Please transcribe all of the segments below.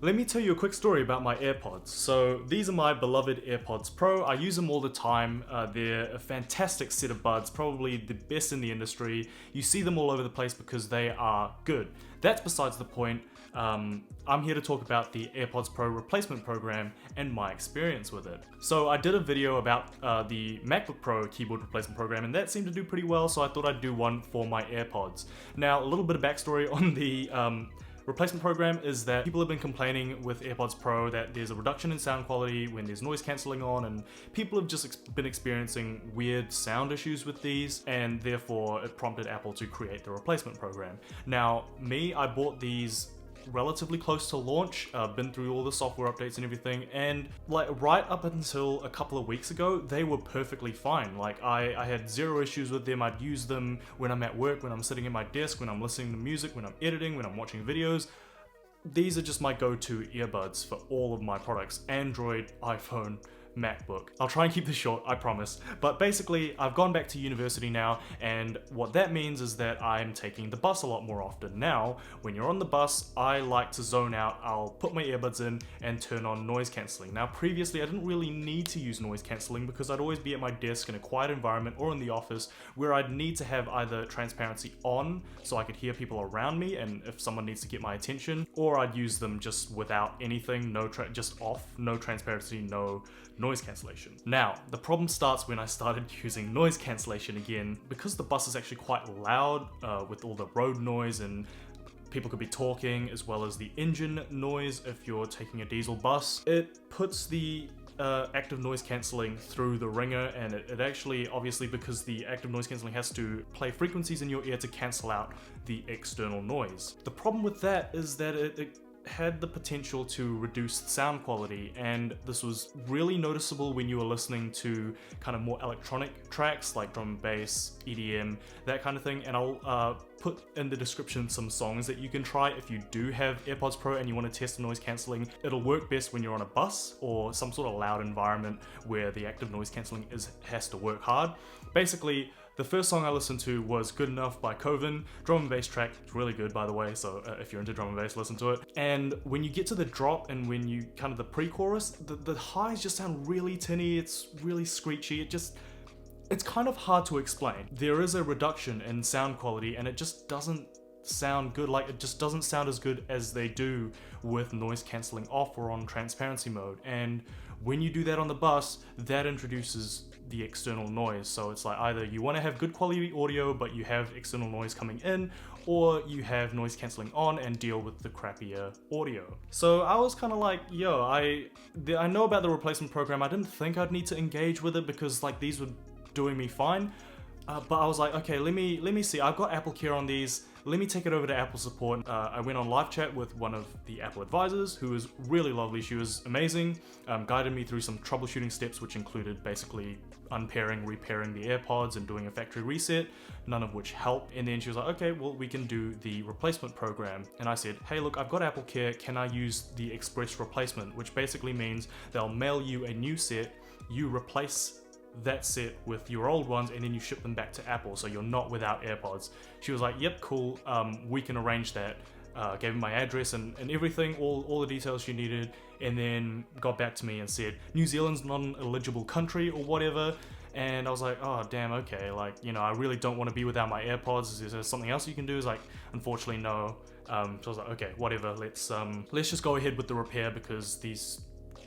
Let me tell you a quick story about my AirPods. So these are my beloved AirPods Pro. I use them all the time. They're a fantastic set of buds, probably the best in the industry. You see them all over the place because they are good. That's besides the point. I'm here to talk about the AirPods Pro replacement program and my experience with it. So I did a video about the MacBook Pro keyboard replacement program, and that seemed to do pretty well, so I thought I'd do one for my AirPods. Now, a little bit of backstory on the replacement program is that people have been complaining with AirPods Pro that there's a reduction in sound quality when there's noise cancelling on, and people have just been experiencing weird sound issues with these, and therefore it prompted Apple to create the replacement program. Now, I bought these relatively close to launch, been through all the software updates and everything, and like right up until a couple of weeks ago, they were perfectly fine. Like I had zero issues with them. I'd use them when I'm at work, when I'm sitting at my desk, when I'm listening to music, when I'm editing, when I'm watching videos. These are just my go-to earbuds for all of my products: Android, iPhone, MacBook. I'll try and keep this short, I promise. But basically, I've gone back to university now, and what that means is that I'm taking the bus a lot more often. Now, when you're on the bus, I like to zone out. I'll put my earbuds in and turn on noise cancelling. Now, previously, I didn't really need to use noise cancelling because I'd always be at my desk in a quiet environment or in the office where I'd need to have either transparency on so I could hear people around me and if someone needs to get my attention, or I'd use them just without anything, just off, no transparency, no noise cancellation. Now, the problem starts when I started using noise cancellation again, because the bus is actually quite loud with all the road noise, and people could be talking, as well as the engine noise if you're taking a diesel bus. It puts the active noise cancelling through the ringer, and it actually, obviously, because the active noise cancelling has to play frequencies in your ear to cancel out the external noise. The problem with that is that it had the potential to reduce sound quality, and this was really noticeable when you were listening to kind of more electronic tracks like drum and bass, EDM, that kind of thing. And I'll put in the description some songs that you can try if you do have AirPods Pro and you want to test the noise cancelling. It'll work best when you're on a bus or some sort of loud environment where the active noise cancelling has to work hard. Basically, the first song I listened to was Good Enough by Koven. Drum and bass track, it's really good by the way, so if you're into drum and bass, listen to it. And when you get to the drop and when you kind of the pre-chorus, the highs just sound really tinny, it's really screechy, it's kind of hard to explain. There is a reduction in sound quality and it just doesn't sound good. Like, it just doesn't sound as good as they do with noise cancelling off or on transparency mode. And when you do that on the bus, that introduces the external noise. So it's like either you want to have good quality audio but you have external noise coming in, or you have noise cancelling on and deal with the crappier audio. So I was kind of like, yo, I know about the replacement program. I didn't think I'd need to engage with it because like these were doing me fine. But I was like, okay, let me see. I've got Apple Care on these. Let me take it over to Apple support. I went on live chat with one of the Apple advisors who was really lovely. She was amazing, guided me through some troubleshooting steps, which included basically unpairing, repairing the AirPods and doing a factory reset, none of which helped. And then she was like, okay, well, we can do the replacement program. And I said, hey, look, I've got Apple Care. Can I use the express replacement? Which basically means they'll mail you a new set, you replace that set with your old ones, and then you ship them back to Apple, so you're not without AirPods. She was like, yep, cool, we can arrange that. Gave me my address and everything, all the details she needed, and then got back to me and said, New Zealand's not an eligible country or whatever. And I was like, oh damn, okay, like, you know, I really don't want to be without my AirPods. Is there something else you can do? It's like, unfortunately, no. So I was like, okay, whatever, let's just go ahead with the repair because these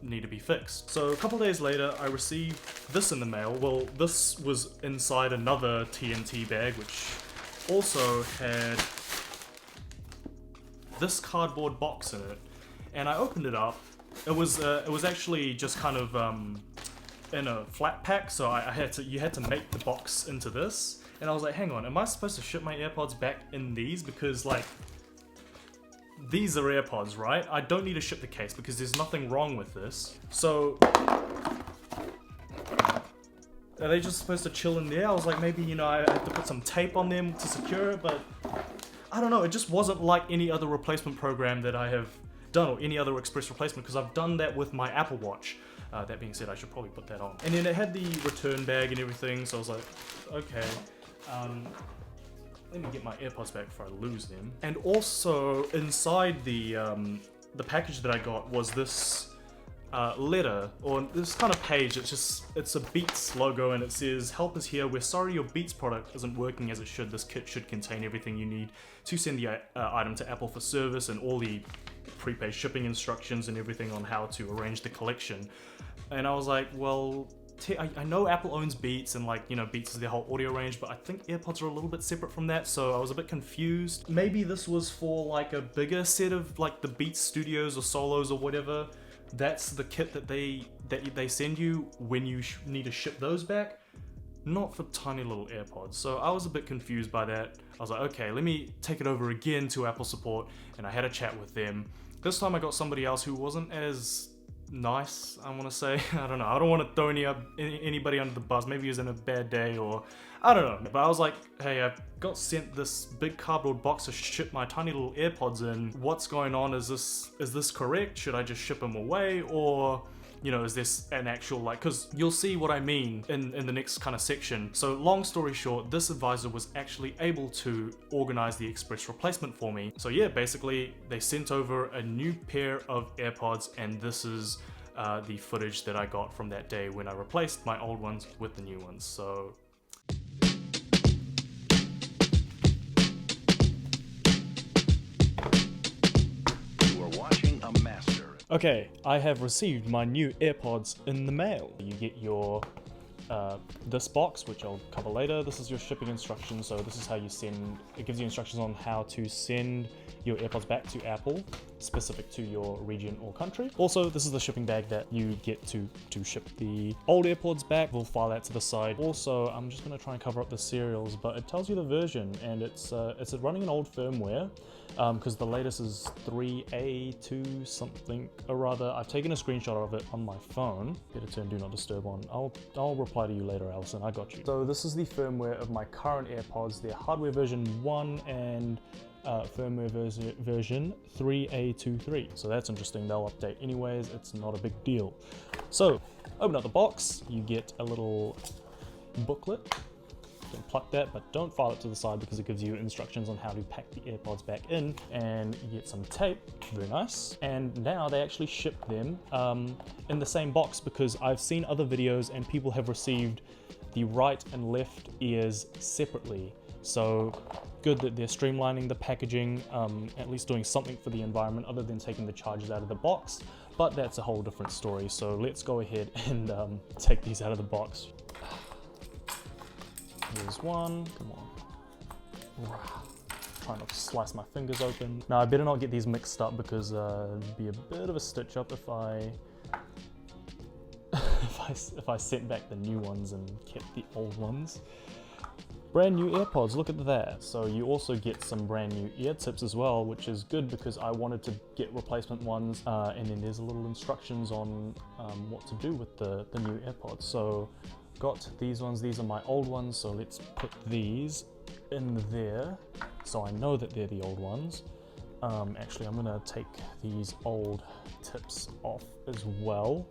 need to be fixed. So a couple days later, I received this in the mail. Well, this was inside another TNT bag, which also had this cardboard box in it. And I opened it up. It was actually just kind of in a flat pack, so you had to make the box into this. And I was like, hang on, am I supposed to ship my AirPods back in these? Because like, these are AirPods, right? I don't need to ship the case because there's nothing wrong with this. So, are they just supposed to chill in there? I was like, maybe, you know, I have to put some tape on them to secure it, but I don't know. It just wasn't like any other replacement program that I have done, or any other express replacement, because I've done that with my Apple Watch. That being said, I should probably put that on. And then it had the return bag and everything, so I was like, okay. Let me get my AirPods back before I lose them. And also, inside the the package that I got was this letter, or this kind of page. It's a Beats logo, and it says, "Help is here. We're sorry your Beats product isn't working as it should. This kit should contain everything you need to send the item to Apple for service, and all the prepaid shipping instructions and everything on how to arrange the collection." And I was like, well, I know Apple owns Beats, and like, you know, Beats is their whole audio range, but I think AirPods are a little bit separate from that, so I was a bit confused. Maybe this was for like a bigger set of like the Beats Studios or Solos or whatever. That's the kit that they send you when you need to ship those back, not for tiny little AirPods. So I was a bit confused by that. I was like, okay, let me take it over again to Apple support, and I had a chat with them. This time I got somebody else who wasn't as nice, I want to say. I don't know. I don't want to throw anybody under the bus. Maybe he was in a bad day, or I don't know. But I was like, hey, I got sent this big cardboard box to ship my tiny little AirPods in. What's going on? Is this correct? Should I just ship them away, or, you know, is this an actual, like, because you'll see what I mean in the next kind of section. So long story short, this advisor was actually able to organize the express replacement for me. So yeah, basically they sent over a new pair of AirPods, and this is the footage that I got from that day when I replaced my old ones with the new ones. So you are watching a master. okay, I have received my new AirPods in the mail. You get your this box, which I'll cover later. This is your shipping instructions. So this is how you send, it gives you instructions on how to send your AirPods back to Apple, specific to your region or country. Also, this is the shipping bag that you get to ship the old AirPods back. We'll file that to the side. Also, I'm just gonna try and cover up the serials, but it tells you the version, and it's running an old firmware, because the latest is 3A2 something or rather. I've taken a screenshot of it on my phone. Better turn do not disturb on. I'll reply to you later, Alison. I got you. So this is the firmware of my current AirPods. They're hardware version 1 and firmware version 3A23. So that's interesting. They'll update anyways. It's not a big deal. So open up the box. You get a little booklet. You can pluck that, but don't file it to the side because it gives you instructions on how to pack the AirPods back in, and you get some tape. Very nice. And now they actually ship them in the same box, because I've seen other videos and people have received the right and left ears separately. So good that they're streamlining the packaging, at least doing something for the environment other than taking the chargers out of the box, but that's a whole different story. So let's go ahead and take these out of the box. Here's one, come on. Try not to slice my fingers open. Now I better not get these mixed up, because it'd be a bit of a stitch up if I if I sent back the new ones and kept the old ones. Brand new AirPods, look at that. So you also get some brand new ear tips as well, which is good because I wanted to get replacement ones, and then there's a little instructions on what to do with the new AirPods. So got these ones, these are my old ones, so let's put these in there so I know that they're the old ones. Actually, I'm gonna take these old tips off as well.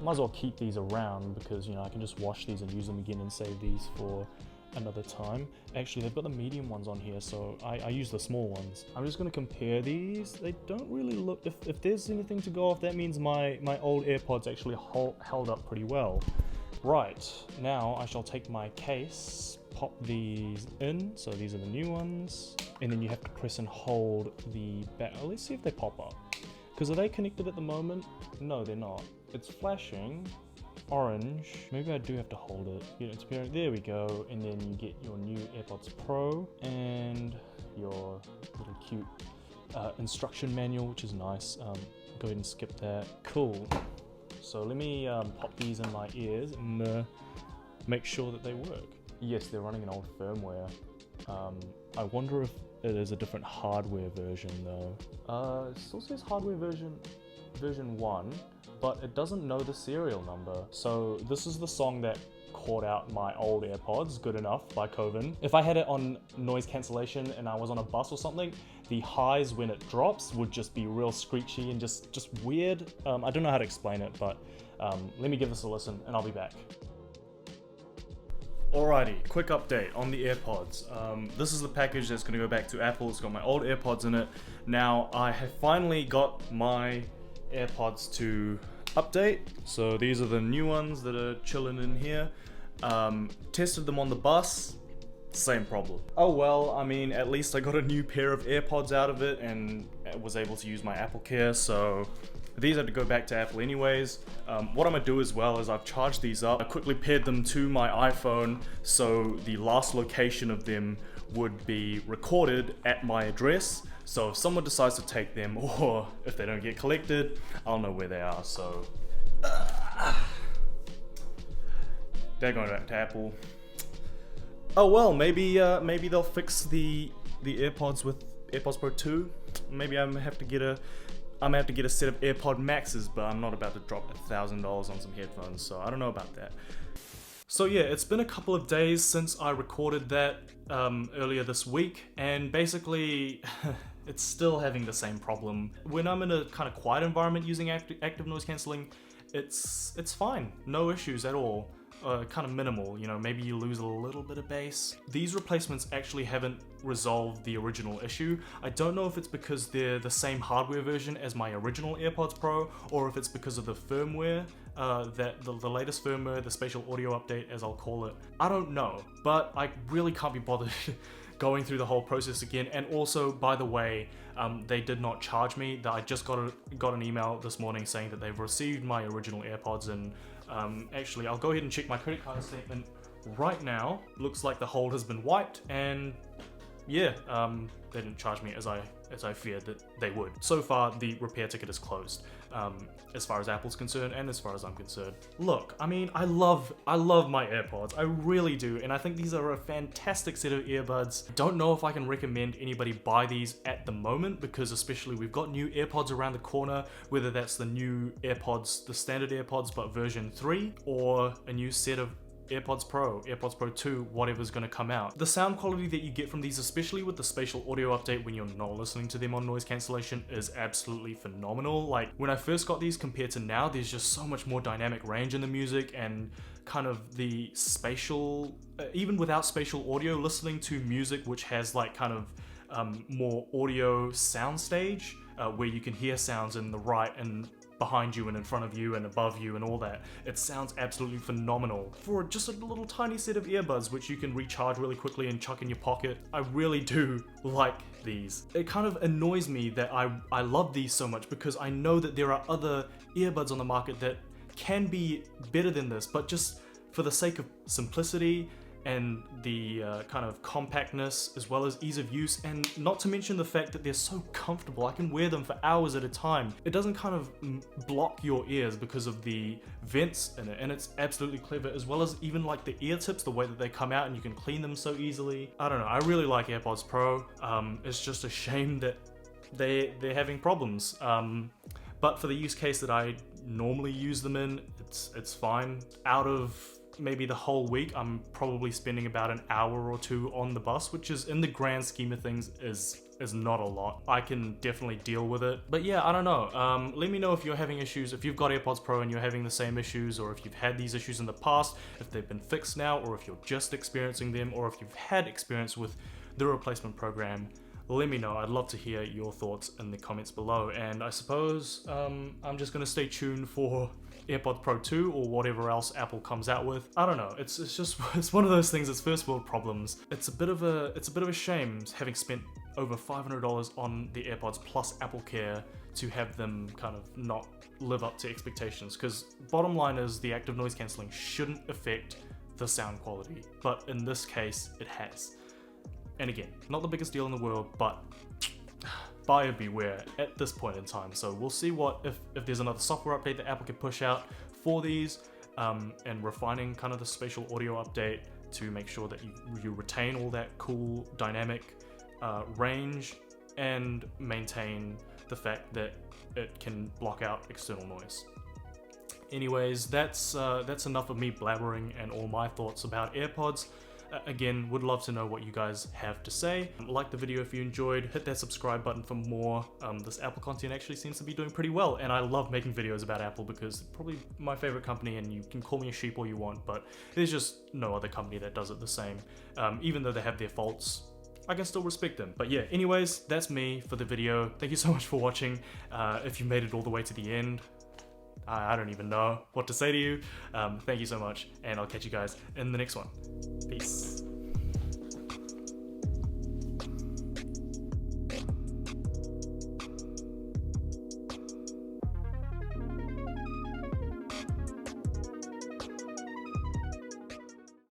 Might as well keep these around because, you know, I can just wash these and use them again and save these for another time. Actually, they've got the medium ones on here, so I use the small ones. I'm just gonna compare these. They don't really look, if there's anything to go off, that means my old AirPods actually held up pretty well. Right, now I shall take my case, pop these in, so these are the new ones, and then you have to press and hold the back. Oh, let's see if they pop up. Because are they connected at the moment? No, they're not. It's flashing orange. Maybe I do have to hold it. Yeah, it's appearing. There we go. And then you get your new AirPods Pro and your little cute instruction manual, which is nice. Go ahead and skip that. Cool. So let me pop these in my ears and make sure that they work. Yes, they're running an old firmware. I wonder if it is a different hardware version though. It still says hardware version 1, but it doesn't know the serial number. So this is the song that caught out my old AirPods, Good Enough by Koven. If I had it on noise cancellation and I was on a bus or something, the highs when it drops would just be real screechy and just weird. I don't know how to explain it, but let me give this a listen and I'll be back. Alrighty, quick update on the AirPods. This is the package that's going to go back to Apple. It's got my old AirPods in it. Now, I have finally got my AirPods to update. So these are the new ones that are chilling in here. Tested them on the bus, same problem. Oh well, I mean, at least I got a new pair of AirPods out of it and was able to use my Apple Care, so these had to go back to Apple anyways. What I'm gonna do as well is I've charged these up. I quickly paired them to my iPhone, so the last location of them would be recorded at my address. So if someone decides to take them, or if they don't get collected, I'll know where they are, so... They're going back to Apple. Oh well, maybe they'll fix the AirPods with AirPods Pro 2. Maybe I'm gonna have to get a set of AirPod Maxes, but I'm not about to drop $1,000 on some headphones, so I don't know about that. So yeah, it's been a couple of days since I recorded that earlier this week, and basically it's still having the same problem. When I'm in a kind of quiet environment using active noise cancelling, it's fine, no issues at all. Kind of minimal, you know, maybe you lose a little bit of bass. These replacements actually haven't resolved the original issue. I don't know if it's because they're the same hardware version as my original AirPods Pro, or if it's because of the firmware, the latest firmware, the spatial audio update as I'll call it. I don't know, but I really can't be bothered going through the whole process again. And also, by the way, they did not charge me. I just got an email this morning saying that they've received my original AirPods, and actually, I'll go ahead and check my credit card statement right now. Looks like the hold has been wiped, and yeah, they didn't charge me as I feared that they would. So far, the repair ticket is closed, as far as Apple's concerned, and as far as I'm concerned. Look, I mean, I love my AirPods, I really do, and I think these are a fantastic set of earbuds. Don't know if I can recommend anybody buy these at the moment, because especially we've got new AirPods around the corner, whether that's the new AirPods, the standard AirPods, but version 3, or a new set of AirPods Pro, AirPods Pro 2, whatever's gonna come out. The sound quality that you get from these, especially with the spatial audio update when you're not listening to them on noise cancellation, is absolutely phenomenal. Like, when I first got these compared to now, there's just so much more dynamic range in the music, and kind of the spatial, even without spatial audio, listening to music which has like kind of more audio soundstage, where you can hear sounds in the right and behind you and in front of you and above you and all that. It sounds absolutely phenomenal for just a little tiny set of earbuds which you can recharge really quickly and chuck in your pocket. I really do like these. It kind of annoys me that I love these so much, because I know that there are other earbuds on the market that can be better than this, but just for the sake of simplicity and the kind of compactness, as well as ease of use, and not to mention the fact that they're so comfortable. I can wear them for hours at a time. It doesn't kind of block your ears because of the vents in it, and it's absolutely clever, as well as even like the ear tips, the way that they come out and you can clean them so easily. I don't know, I really like AirPods Pro. It's just a shame that they're having problems. But for the use case that I normally use them in, it's fine. Out of maybe the whole week, I'm probably spending about an hour or two on the bus, which is, in the grand scheme of things, is not a lot. I can definitely deal with it. But yeah, I don't know. Let me know if you're having issues, if you've got AirPods Pro and you're having the same issues, or if you've had these issues in the past, if they've been fixed now, or if you're just experiencing them, or if you've had experience with the replacement program. Let me know. I'd love to hear your thoughts in the comments below. And I suppose I'm just gonna stay tuned for AirPods Pro 2 or whatever else Apple comes out with. I don't know. It's just it's one of those things. It's first world problems. It's a bit of a shame having spent over $500 on the AirPods plus Apple Care to have them kind of not live up to expectations. Because bottom line is, the active noise cancelling shouldn't affect the sound quality, but in this case it has. And again, not the biggest deal in the world, but buyer beware at this point in time. So we'll see if there's another software update that Apple can push out for these, and refining kind of the spatial audio update to make sure that you retain all that cool dynamic range and maintain the fact that it can block out external noise. Anyways, that's enough of me blabbering and all my thoughts about AirPods. again, would love to know what you guys have to say. Like the video if you enjoyed, hit that subscribe button for more. This Apple content actually seems to be doing pretty well, and I love making videos about Apple because it's probably my favorite company, and you can call me a sheep all you want, but there's just no other company that does it the same. Even though they have their faults, I can still respect them. But yeah, anyways, that's me for the video. Thank you so much for watching. If you made it all the way to the end, I don't even know what to say to you. Thank you so much, and I'll catch you guys in the next one. Peace.